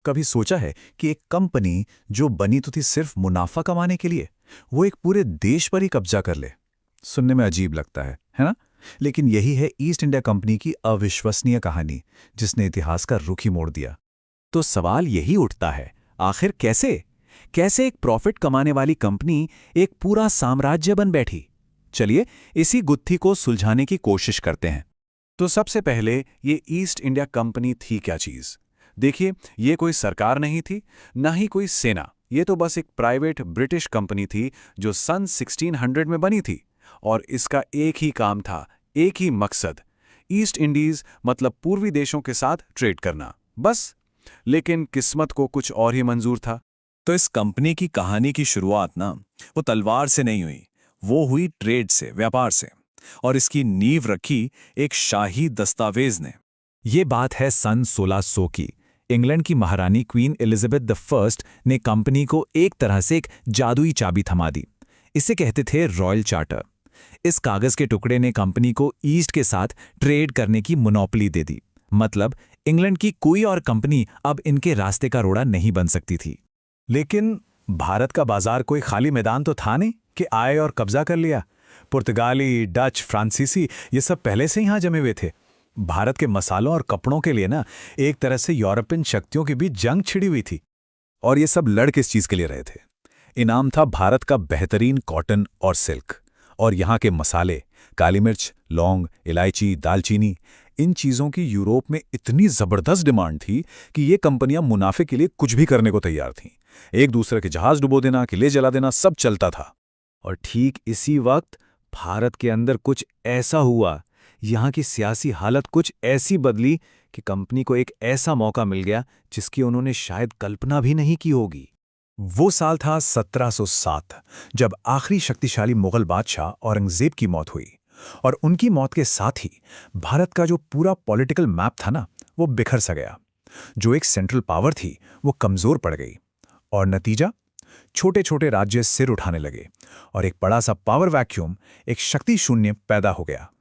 कभी सोचा है कि एक कंपनी जो बनी तो थी सिर्फ मुनाफा कमाने के लिए, वो एक पूरे देश पर ही कब्जा कर ले? सुनने में अजीब लगता है ना? लेकिन यही है ईस्ट इंडिया कंपनी की अविश्वसनीय कहानी, जिसने इतिहास का रुख ही मोड़ दिया। तो सवाल यही उठता है, आखिर कैसे कैसे एक प्रॉफिट कमाने वाली कंपनी एक पूरा साम्राज्य बन बैठी? चलिए इसी गुत्थी को सुलझाने की कोशिश करते हैं। तो सबसे पहले ये ईस्ट इंडिया कंपनी थी क्या चीज़? देखिए, ये कोई सरकार नहीं थी, ना ही कोई सेना। ये तो बस एक प्राइवेट ब्रिटिश कंपनी थी जो सन 1600 में बनी थी, और इसका एक ही काम था, एक ही मकसद, ईस्ट इंडीज़ मतलब पूर्वी देशों के साथ ट्रेड करना, बस। लेकिन किस्मत को कुछ और ही मंजूर था। तो इस कंपनी की कहानी की शुरुआत ना वो तलवार से नहीं हुई, वो हुई ट्रेड से, व्यापार से। और इसकी नींव रखी एक शाही दस्तावेज ने। ये बात है सन 1600 की। इंग्लैंड की महारानी क्वीन एलिजाबेथ द फर्स्ट ने कंपनी को एक तरह से एक जादुई चाबी थमा दी। इसे कहते थे रॉयल चार्टर। इस कागज के टुकड़े ने कंपनी को ईस्ट के साथ ट्रेड करने की मोनोपोली दे दी। मतलब इंग्लैंड की कोई और कंपनी अब इनके रास्ते का रोड़ा नहीं बन सकती थी। लेकिन भारत का बाजार कोई खाली मैदान तो था नहीं कि आए और कब्जा कर लिया। पुर्तगाली, डच, फ्रांसीसी ये सब पहले से यहाँ जमे हुए थे। भारत के मसालों और कपड़ों के लिए ना एक तरह से यूरोपियन शक्तियों की भी जंग छिड़ी हुई थी। और ये सब लड़ किस चीज़ के लिए रहे थे? इनाम था भारत का बेहतरीन कॉटन और सिल्क। और यहाँ के मसाले, काली मिर्च, लौंग, इलायची, दालचीनी, इन चीज़ों की यूरोप में इतनी ज़बरदस्त डिमांड थी कि ये कंपनियां मुनाफे के लिए कुछ भी करने को तैयार थीं। एक दूसरे के जहाज डुबो देना, किले जला देना, सब चलता था। और ठीक इसी वक्त भारत के अंदर कुछ ऐसा हुआ, यहाँ की सियासी हालत कुछ ऐसी बदली कि कंपनी को एक ऐसा मौका मिल गया जिसकी उन्होंने शायद कल्पना भी नहीं की होगी। वो साल था 1707, जब आखिरी शक्तिशाली मुगल बादशाह औरंगजेब की मौत हुई। और उनकी मौत के साथ ही भारत का जो पूरा पॉलिटिकल मैप था ना, वो बिखर सा गया। जो एक सेंट्रल पावर थी, वो कमज़ोर पड़ गई। और नतीजा, छोटे छोटे राज्य सिर उठाने लगे और एक बड़ा सा पावर वैक्यूम, एक शक्ति शून्य पैदा हो गया।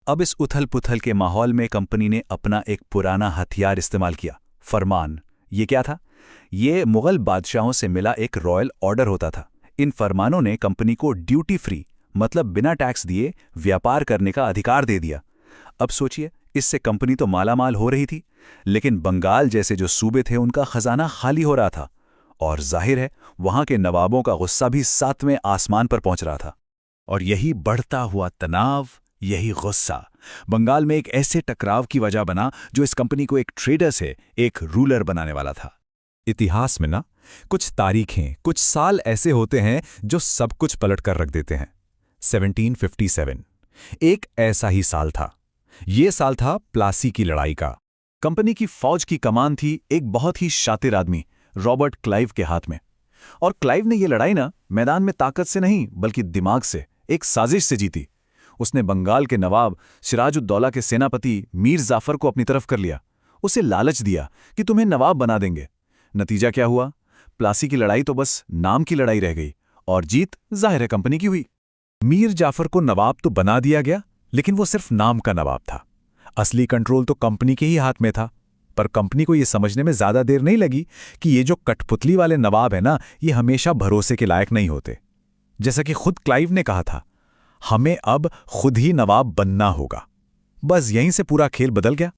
अब इस उथल पुथल के माहौल में कंपनी ने अपना एक पुराना हथियार इस्तेमाल किया, फरमान। ये क्या था? ये मुगल बादशाहों से मिला एक रॉयल ऑर्डर होता था। इन फरमानों ने कंपनी को ड्यूटी फ्री, मतलब बिना टैक्स दिए व्यापार करने का अधिकार दे दिया। अब सोचिए, इससे कंपनी तो मालामाल हो रही थी, लेकिन बंगाल जैसे जो सूबे थे उनका खजाना खाली हो रहा था। और जाहिर है वहां के नवाबों का गुस्सा भी 7वें आसमान पर पहुंच रहा था। और यही बढ़ता हुआ तनाव, यही गुस्सा बंगाल में एक ऐसे टकराव की वजह बना जो इस कंपनी को एक ट्रेडर से एक रूलर बनाने वाला था। इतिहास में ना कुछ तारीखें, कुछ साल ऐसे होते हैं जो सब कुछ पलट कर रख देते हैं। 1757 एक ऐसा ही साल था। ये साल था प्लासी की लड़ाई का। कंपनी की फौज की कमान थी एक बहुत ही शातिर आदमी, रॉबर्ट क्लाइव के हाथ में। और क्लाइव ने यह लड़ाई ना मैदान में ताकत से नहीं, बल्कि दिमाग से, एक साजिश से जीती। उसने बंगाल के नवाब सिराजुद्दौला के सेनापति मीर जाफर को अपनी तरफ कर लिया। उसे लालच दिया कि तुम्हें नवाब बना देंगे। नतीजा क्या हुआ? प्लासी की लड़ाई तो बस नाम की लड़ाई रह गई, और जीत जाहिर है कंपनी की हुई। मीर जाफर को नवाब तो बना दिया गया, लेकिन वो सिर्फ नाम का नवाब था। असली कंट्रोल तो कंपनी के ही हाथ में था। पर कंपनी को यह समझने में ज्यादा देर नहीं लगी कि ये जो कठपुतली वाले नवाब है ना, ये हमेशा भरोसे के लायक नहीं होते। जैसा कि खुद क्लाइव ने कहा था, हमें अब खुद ही नवाब बनना होगा। बस यहीं से पूरा खेल बदल गया।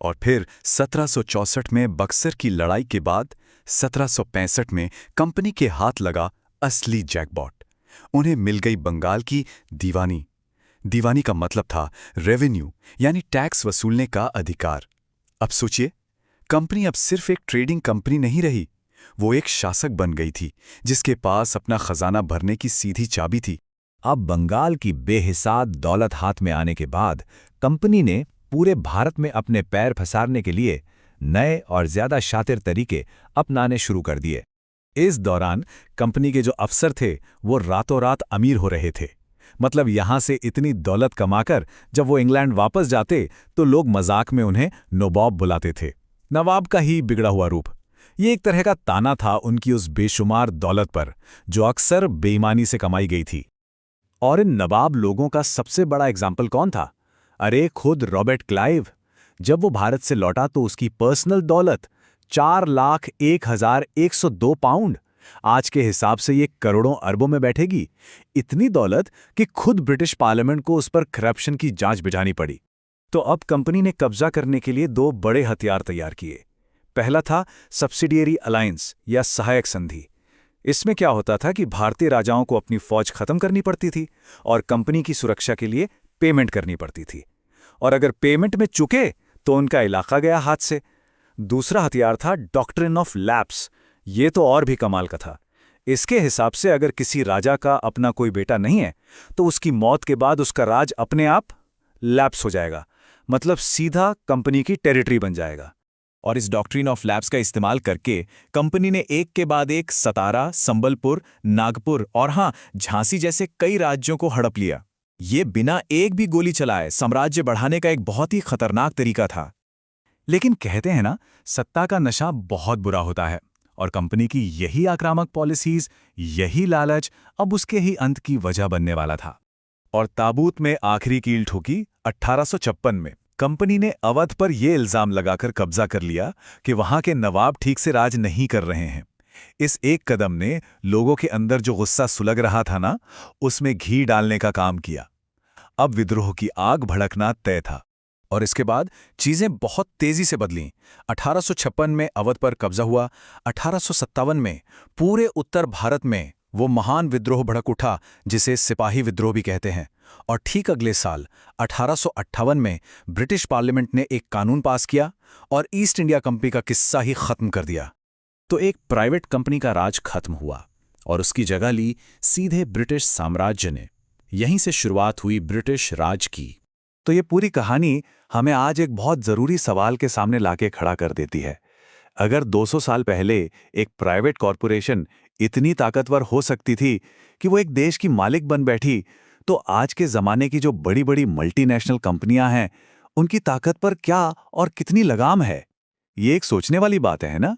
और फिर 1764 में बक्सर की लड़ाई के बाद 1765 में कंपनी के हाथ लगा असली जैकपॉट। उन्हें मिल गई बंगाल की दीवानी। दीवानी का मतलब था रेवेन्यू, यानी टैक्स वसूलने का अधिकार। अब सोचिए, कंपनी अब सिर्फ एक ट्रेडिंग कंपनी नहीं रही, वो एक शासक बन गई थी जिसके पास अपना खजाना भरने की सीधी चाबी थी। अब बंगाल की बेहिसाब दौलत हाथ में आने के बाद कंपनी ने पूरे भारत में अपने पैर फसारने के लिए नए और ज्यादा शातिर तरीके अपनाने शुरू कर दिए। इस दौरान कंपनी के जो अफसर थे वो रातों रात अमीर हो रहे थे। मतलब यहां से इतनी दौलत कमाकर जब वो इंग्लैंड वापस जाते तो लोग मजाक में उन्हें नवाब बुलाते थे। नवाब का ही बिगड़ा हुआ रूप। ये एक तरह का ताना था उनकी उस बेशुमार दौलत पर, जो अक्सर बेईमानी से कमाई गई थी। और इन नवाब लोगों का सबसे बड़ा एग्जाम्पल कौन था? अरे खुद रॉबर्ट क्लाइव। जब वो भारत से लौटा तो उसकी पर्सनल दौलत 4,01,102 पाउंड। आज के हिसाब से ये करोड़ों अरबों में बैठेगी। इतनी दौलत कि खुद ब्रिटिश पार्लियामेंट को उस पर करप्शन की जांच बिठानी पड़ी। तो अब कंपनी ने कब्जा करने के लिए 2 बड़े हथियार तैयार किए। पहला था सब्सिडियरी अलायंस या सहायक संधि। इसमें क्या होता था कि भारतीय राजाओं को अपनी फौज खत्म करनी पड़ती थी और कंपनी की सुरक्षा के लिए पेमेंट करनी पड़ती थी, और अगर पेमेंट में चुके तो उनका इलाका गया हाथ से। दूसरा हथियार था डॉक्ट्रिन ऑफ लैप्स। ये तो और भी कमाल का था। इसके हिसाब से अगर किसी राजा का अपना कोई बेटा नहीं है तो उसकी मौत के बाद उसका राज अपने आप लैप्स हो जाएगा, मतलब सीधा कंपनी की टेरिटरी बन जाएगा। और इस डॉक्ट्रिन ऑफ लैप्स का इस्तेमाल करके कंपनी ने एक के बाद एक सतारा, संबलपुर, नागपुर और हाँ झांसी जैसे कई राज्यों को हड़प लिया। ये बिना एक भी गोली चलाए साम्राज्य बढ़ाने का एक बहुत ही खतरनाक तरीका था। लेकिन कहते हैं ना, सत्ता का नशा बहुत बुरा होता है, और कंपनी की यही आक्रामक पॉलिसीज, यही लालच अब उसके ही अंत की वजह बनने वाला था। और ताबूत में आखिरी कील ठोकी 1856 में। कंपनी ने अवध पर यह इल्जाम लगाकर कब्जा कर लिया कि वहां के नवाब ठीक से राज नहीं कर रहे हैं। इस एक कदम ने लोगों के अंदर जो गुस्सा सुलग रहा था ना, उसमें घी डालने का काम किया। अब विद्रोह की आग भड़कना तय था। और इसके बाद चीजें बहुत तेजी से बदलीं। 1856 में अवध पर कब्जा हुआ। 1857 में पूरे उत्तर भारत में वो महान विद्रोह भड़क उठा जिसे सिपाही विद्रोह भी कहते हैं। और ठीक अगले साल 1858 में ब्रिटिश पार्लियामेंट ने एक कानून पास किया और ईस्ट इंडिया कंपनी का किस्सा ही खत्म कर दिया। तो एक प्राइवेट कंपनी का राज खत्म हुआ और उसकी जगह ली सीधे ब्रिटिश साम्राज्य ने। यहीं से शुरुआत हुई ब्रिटिश राज की। तो ये पूरी कहानी हमें आज एक बहुत जरूरी सवाल के सामने लाके खड़ा कर देती है। अगर 200 साल पहले एक प्राइवेट कॉरपोरेशन इतनी ताकतवर हो सकती थी कि वो एक देश की मालिक बन बैठी, तो आज के जमाने की जो बड़ी बड़ी मल्टीनेशनल कंपनियां हैं, उनकी ताकत पर क्या और कितनी लगाम है? ये एक सोचने वाली बात है ना?